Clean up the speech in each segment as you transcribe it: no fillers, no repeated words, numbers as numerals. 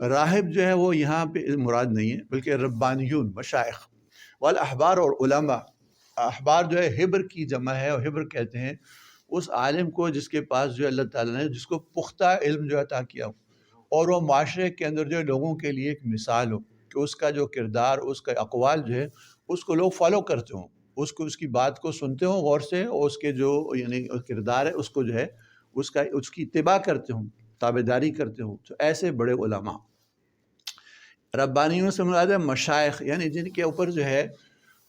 راہب جو ہے وہ یہاں پہ مراد نہیں ہے، بلکہ ربانیون مشائخ والاحبار اور علماء۔ احبار جو ہے حبر کی جمع ہے، اور حبر کہتے ہیں اس عالم کو جس کے پاس جو ہے اللہ تعالیٰ نے جس کو پختہ علم جو عطا کیا ہو، اور وہ معاشرے کے اندر جو ہے لوگوں کے لیے ایک مثال ہو کہ اس کا جو کردار، اس کا اقوال جو ہے اس کو لوگ فالو کرتے ہوں، اس کی بات کو سنتے ہوں غور سے، اور اس کے جو یعنی کردار ہے اس کو جو ہے اس کی اتباع کرتے ہوں، تابعداری کرتے ہوں۔ تو ایسے بڑے علماء۔ ربانیوں سے مراد ہے مشائخ، یعنی جن کے اوپر جو ہے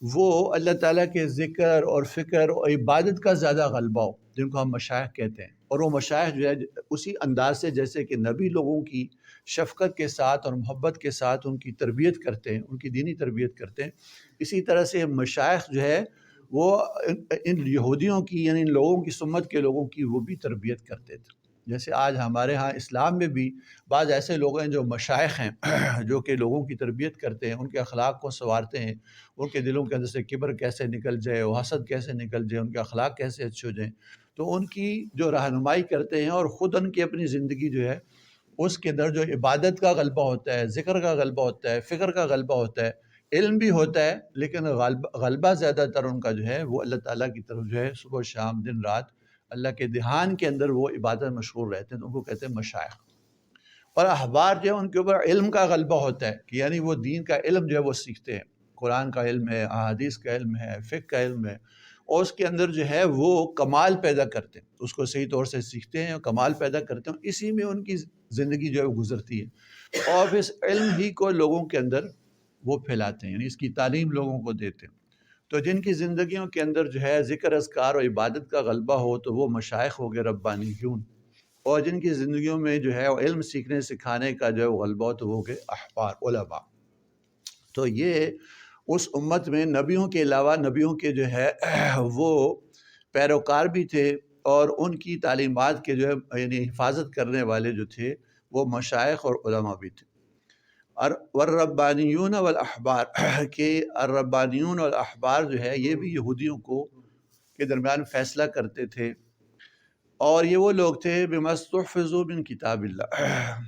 وہ اللہ تعالیٰ کے ذکر اور فکر اور عبادت کا زیادہ غلبہ ہو، جن کو ہم مشائخ کہتے ہیں۔ اور وہ مشائخ جو ہے اسی انداز سے جیسے کہ نبی لوگوں کی شفقت کے ساتھ اور محبت کے ساتھ ان کی تربیت کرتے ہیں، ان کی دینی تربیت کرتے ہیں، اسی طرح سے مشائخ جو ہے وہ ان یہودیوں کی یعنی ان لوگوں کی سمت کے لوگوں کی وہ بھی تربیت کرتے تھے۔ جیسے آج ہمارے ہاں اسلام میں بھی بعض ایسے لوگ ہیں جو مشائخ ہیں جو کہ لوگوں کی تربیت کرتے ہیں، ان کے اخلاق کو سنوارتے ہیں، ان کے دلوں کے اندر سے کبر کیسے نکل جائے، و حسد کیسے نکل جائے، ان کے اخلاق کیسے اچھے ہو جائیں، تو ان کی جو رہنمائی کرتے ہیں، اور خود ان کی اپنی زندگی جو ہے اس کے اندر جو عبادت کا غلبہ ہوتا ہے، ذکر کا غلبہ ہوتا ہے، فکر کا غلبہ ہوتا ہے، علم بھی ہوتا ہے، لیکن غلبہ زیادہ تر ان کا جو ہے وہ اللہ تعالیٰ کی طرف جو ہے صبح و شام دن رات اللہ کے دھیان کے اندر وہ عبادت مشغول رہتے ہیں، تو ان کو کہتے ہیں مشائخ۔ اور احبار جو ہے ان کے اوپر علم کا غلبہ ہوتا ہے کہ یعنی وہ دین کا علم جو ہے وہ سیکھتے ہیں، قرآن کا علم ہے، احادیث کا علم ہے، فقہ کا علم ہے، اور اس کے اندر جو ہے وہ کمال پیدا کرتے ہیں، اس کو صحیح طور سے سیکھتے ہیں اور کمال پیدا کرتے ہیں، اسی میں ان کی زندگی جو ہے وہ گزرتی ہے، اور پھر اس علم ہی کو لوگوں کے اندر وہ پھیلاتے ہیں، یعنی اس کی تعلیم لوگوں کو دیتے ہیں۔ تو جن کی زندگیوں کے اندر جو ہے ذکر اذکار اور عبادت کا غلبہ ہو تو وہ مشائخ ہو گئے ربانیون، اور جن کی زندگیوں میں جو ہے علم سیکھنے سکھانے کا جو ہے وہ غلبہ ہو تو وہ ہو گئے احبار علماء۔ تو یہ اس امت میں نبیوں کے علاوہ نبیوں کے جو ہے وہ پیروکار بھی تھے، اور ان کی تعلیمات کے جو ہے یعنی حفاظت کرنے والے جو تھے وہ مشائخ اور علماء بھی تھے۔ والربانیون والاحبار کہ الربانیون والاحبار جو ہے یہ بھی یہودیوں کو کے درمیان فیصلہ کرتے تھے، اور یہ وہ لوگ تھے بما استحفظوا من کتاب اللہ،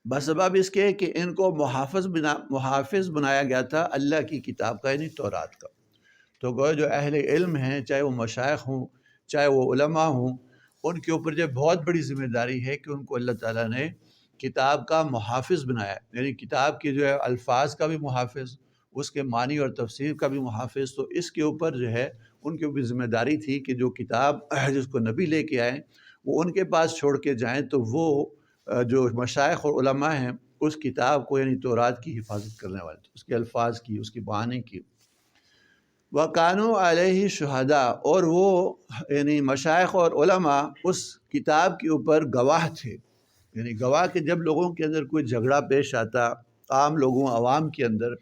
بسبب اس کے کہ ان کو محافظ بنایا گیا تھا اللہ کی کتاب کا یعنی تورات کا۔ تو گویا جو اہل علم ہیں، چاہے وہ مشائخ ہوں چاہے وہ علماء ہوں، ان کے اوپر جو بہت بڑی ذمہ داری ہے کہ ان کو اللہ تعالیٰ نے کتاب کا محافظ بنایا ہے، یعنی کتاب کی جو ہے الفاظ کا بھی محافظ، اس کے معنی اور تفسیر کا بھی محافظ۔ تو اس کے اوپر جو ہے ان کے اوپر ذمہ داری تھی کہ جو کتاب جس کو نبی لے کے آئیں وہ ان کے پاس چھوڑ کے جائیں، تو وہ جو مشائخ اور علماء ہیں اس کتاب کو یعنی تورات کی حفاظت کرنے والے تھے، اس کے الفاظ کی، اس کی معنی کی۔ وَقَانُوا عَلَيْهِ شُهَدَاءَ، اور وہ یعنی مشائخ اور علماء اس کتاب کے اوپر گواہ تھے، یعنی گواہ کہ جب لوگوں کے اندر کوئی جھگڑا پیش آتا عام لوگوں عوام کے اندر،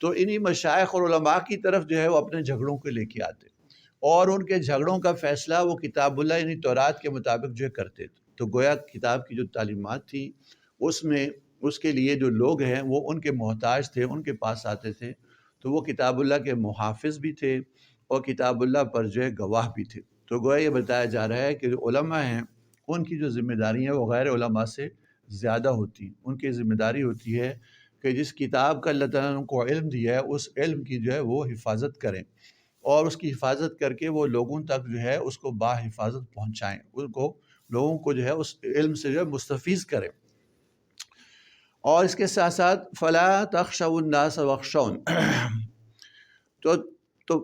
تو انہی مشائخ اور علماء کی طرف جو ہے وہ اپنے جھگڑوں کو لے کے آتے، اور ان کے جھگڑوں کا فیصلہ وہ کتاب اللہ یعنی تورات کے مطابق جو ہے کرتے تھے۔ تو گویا کتاب کی جو تعلیمات تھی اس میں اس کے لیے جو لوگ ہیں وہ ان کے محتاج تھے، ان کے پاس آتے تھے، تو وہ کتاب اللہ کے محافظ بھی تھے اور کتاب اللہ پر جو ہے گواہ بھی تھے۔ تو گویا یہ بتایا جا رہا ہے کہ جو علماء ہیں ان کی جو ذمہ داری ہیں وہ غیر علماء سے زیادہ ہوتی ہیں۔ ان کی ذمہ داری ہوتی ہے کہ جس کتاب کا اللہ تعالیٰ نے ان کو علم دیا ہے اس علم کی جو ہے وہ حفاظت کریں، اور اس کی حفاظت کر کے وہ لوگوں تک جو ہے اس کو باحفاظت پہنچائیں، ان کو لوگوں کو جو ہے اس علم سے جو ہے مستفیض کریں۔ اور اس کے ساتھ ساتھ فلا تخشوا الناس واخشون، تو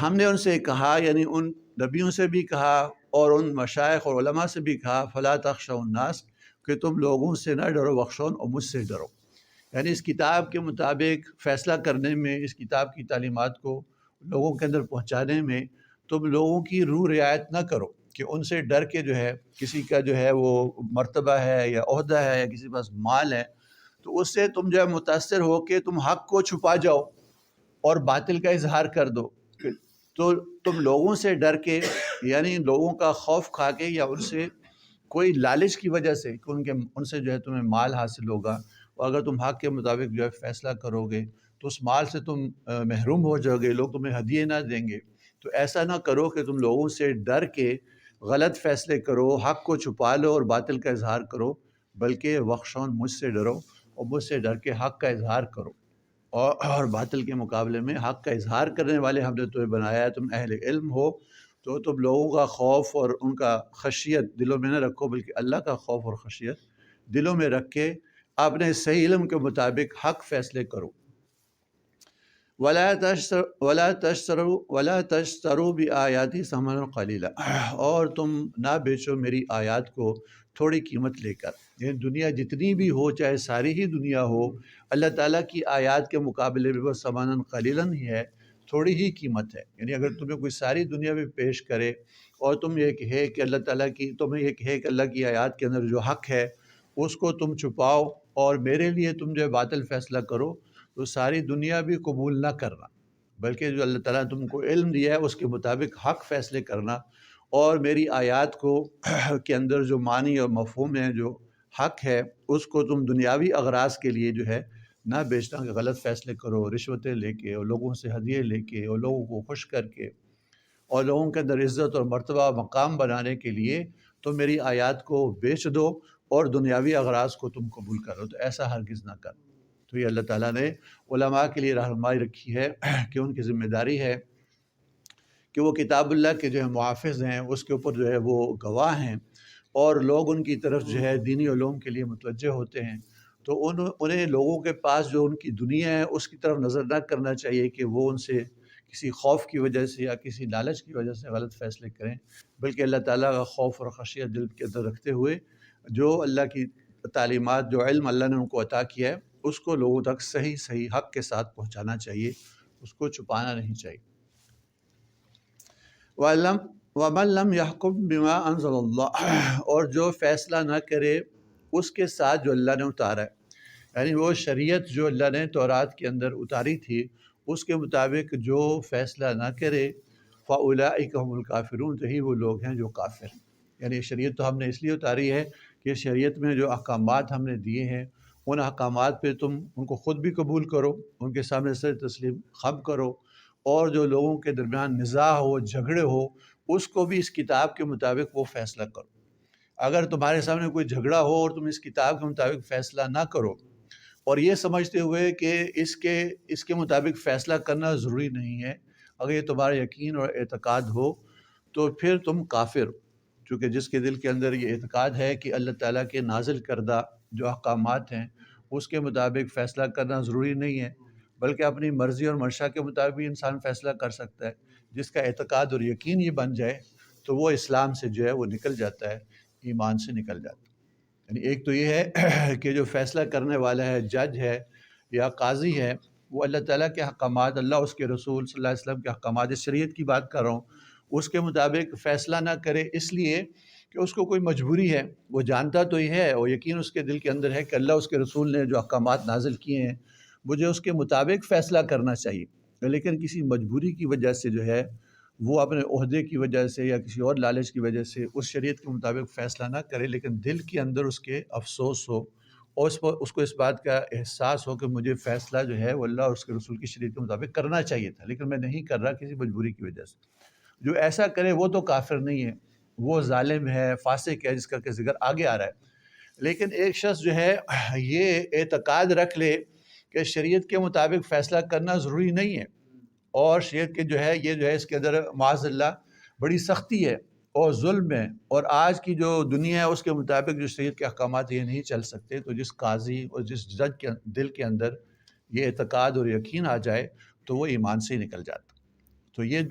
ہم نے ان سے کہا، یعنی ان نبیوں سے بھی کہا اور ان مشائخ اور علماء سے بھی کہا فلا تخشوا الناس، کہ تم لوگوں سے نہ ڈرو، واخشون، اور مجھ سے ڈرو، یعنی اس کتاب کے مطابق فیصلہ کرنے میں، اس کتاب کی تعلیمات کو لوگوں کے اندر پہنچانے میں تم لوگوں کی روح رعایت نہ کرو کہ ان سے ڈر کے جو ہے کسی کا جو ہے وہ مرتبہ ہے یا عہدہ ہے یا کسی کے پاس مال ہے تو اس سے تم جو ہے متاثر ہو کے تم حق کو چھپا جاؤ اور باطل کا اظہار کر دو۔ تو تم لوگوں سے ڈر کے یعنی لوگوں کا خوف کھا کے یا ان سے کوئی لالچ کی وجہ سے کہ ان سے جو ہے تمہیں مال حاصل ہوگا، اور اگر تم حق کے مطابق جو ہے فیصلہ کرو گے تو اس مال سے تم محروم ہو جاؤ گے، لوگ تمہیں ہدیے نہ دیں گے۔ تو ایسا نہ کرو کہ تم لوگوں سے ڈر کے غلط فیصلے کرو، حق کو چھپا لو اور باطل کا اظہار کرو، بلکہ وخشون مجھ سے ڈرو اور مجھ سے ڈر کے حق کا اظہار کرو، اور باطل کے مقابلے میں حق کا اظہار کرنے والے ہم نے تمہیں بنایا ہے۔ تم اہل علم ہو تو تم لوگوں کا خوف اور ان کا خشیت دلوں میں نہ رکھو، بلکہ اللہ کا خوف اور خشیت دلوں میں رکھ کے اپنے صحیح علم کے مطابق حق فیصلے کرو۔ ولا تشتروا بآیاتی ثمنا قلیلا، اور تم نہ بیچو میری آیات کو تھوڑی قیمت لے کر، یعنی دنیا جتنی بھی ہو، چاہے ساری ہی دنیا ہو، اللہ تعالیٰ کی آیات کے مقابلے میں وہ ثمنا قلیلا ہی ہے، تھوڑی ہی قیمت ہے۔ یعنی اگر تمہیں کوئی ساری دنیا بھی پیش کرے اور تم یہ کہے کہ اللہ تعالیٰ کی، تمہیں یہ کہے کہ اللہ کی آیات کے اندر جو حق ہے اس کو تم چھپاؤ اور میرے لیے تم جو باطل فیصلہ کرو، تو ساری دنیا بھی قبول نہ کرنا، بلکہ جو اللہ تعالیٰ نے تم کو علم دیا ہے اس کے مطابق حق فیصلے کرنا، اور میری آیات کو کے اندر جو معنی اور مفہوم ہے، جو حق ہے، اس کو تم دنیاوی اغراض کے لیے جو ہے نہ بیچنا، کہ غلط فیصلے کرو، رشوتیں لے کے اور لوگوں سے ہدیے لے کے اور لوگوں کو خوش کر کے اور لوگوں کے اندر عزت اور مرتبہ مقام بنانے کے لیے تو میری آیات کو بیچ دو اور دنیاوی اغراض کو تم قبول کرو، تو ایسا ہرگز نہ کر۔ تو یہ اللہ تعالیٰ نے علماء کے لیے رہنمائی رکھی ہے کہ ان کی ذمہ داری ہے کہ وہ کتاب اللہ کے جو ہے محافظ ہیں، اس کے اوپر جو ہے وہ گواہ ہیں، اور لوگ ان کی طرف جو ہے دینی علوم کے لیے متوجہ ہوتے ہیں، تو انہیں لوگوں کے پاس جو ان کی دنیا ہے اس کی طرف نظر نہ کرنا چاہیے کہ وہ ان سے کسی خوف کی وجہ سے یا کسی لالچ کی وجہ سے غلط فیصلے کریں، بلکہ اللہ تعالیٰ کا خوف اور خشیت دل کے اندر رکھتے ہوئے جو اللہ کی تعلیمات، جو علم اللہ نے ان کو عطا کیا ہے، اس کو لوگوں تک صحیح حق کے ساتھ پہنچانا چاہیے، اس کو چھپانا نہیں چاہیے۔ وَمَن لَّمْ يَحْكُم بِمَا أَنزَلَ اللَّهُ، اور جو فیصلہ نہ کرے اس کے ساتھ جو اللہ نے اتارا ہے، یعنی وہ شریعت جو اللہ نے تورات کے اندر اتاری تھی اس کے مطابق جو فیصلہ نہ کرے، فَأُولَٰئِكَ هُمُ الْكَافِرُونَ، یہی وہ لوگ ہیں جو کافر ہیں۔ یعنی شریعت تو ہم نے اس لیے اتاری ہے کہ شریعت میں جو احکامات ہم نے دیے ہیں ان احکامات پہ تم ان کو خود بھی قبول کرو، ان کے سامنے سر تسلیم خم کرو، اور جو لوگوں کے درمیان نزاع ہو، جھگڑے ہو، اس کو بھی اس کتاب کے مطابق وہ فیصلہ کرو۔ اگر تمہارے سامنے کوئی جھگڑا ہو اور تم اس کتاب کے مطابق فیصلہ نہ کرو، اور یہ سمجھتے ہوئے کہ اس کے مطابق فیصلہ کرنا ضروری نہیں ہے، اگر یہ تمہارا یقین اور اعتقاد ہو تو پھر تم کافر ہو، چونکہ جس کے دل کے اندر یہ اعتقاد ہے کہ اللہ تعالیٰ کے نازل کردہ جو احکامات ہیں اس کے مطابق فیصلہ کرنا ضروری نہیں ہے، بلکہ اپنی مرضی اور منشا کے مطابق بھی انسان فیصلہ کر سکتا ہے، جس کا اعتقاد اور یقین یہ بن جائے تو وہ اسلام سے جو ہے وہ نکل جاتا ہے، ایمان سے نکل جاتا ہے۔ یعنی ایک تو یہ ہے کہ جو فیصلہ کرنے والا ہے، جج ہے یا قاضی ہے، وہ اللہ تعالیٰ کے احکامات، اللہ اس کے رسول صلی اللہ علیہ وسلم کے احکامات، شریعت کی بات کر رہا ہوں، اس کے مطابق فیصلہ نہ کرے اس لیے کہ اس کو کوئی مجبوری ہے، وہ جانتا تو یہ ہے اور یقین اس کے دل کے اندر ہے کہ اللہ اس کے رسول نے جو احکامات نازل کیے ہیں مجھے اس کے مطابق فیصلہ کرنا چاہیے، لیکن کسی مجبوری کی وجہ سے جو ہے وہ اپنے عہدے کی وجہ سے یا کسی اور لالچ کی وجہ سے اس شریعت کے مطابق فیصلہ نہ کرے، لیکن دل کے اندر اس کے افسوس ہو اور اس کو اس بات کا احساس ہو کہ مجھے فیصلہ جو ہے وہ اللہ اور اس کے رسول کی شریعت کے مطابق کرنا چاہیے تھا، لیکن میں نہیں کر رہا کسی مجبوری کی وجہ سے۔ جو ایسا کرے وہ تو کافر نہیں ہے، وہ ظالم ہے، فاسق ہے، جس کا کہ ذکر آگے آ رہا ہے۔ لیکن ایک شخص جو ہے یہ اعتقاد رکھ لے کہ شریعت کے مطابق فیصلہ کرنا ضروری نہیں ہے، اور شریعت کے جو ہے یہ جو ہے اس کے اندر معاذ اللہ بڑی سختی ہے اور ظلم ہے، اور آج کی جو دنیا ہے اس کے مطابق جو شریعت کے احکامات یہ نہیں چل سکتے، تو جس قاضی اور جس جج کے دل کے اندر یہ اعتقاد اور یقین آ جائے تو وہ ایمان سے ہی نکل جاتا۔ تو یہ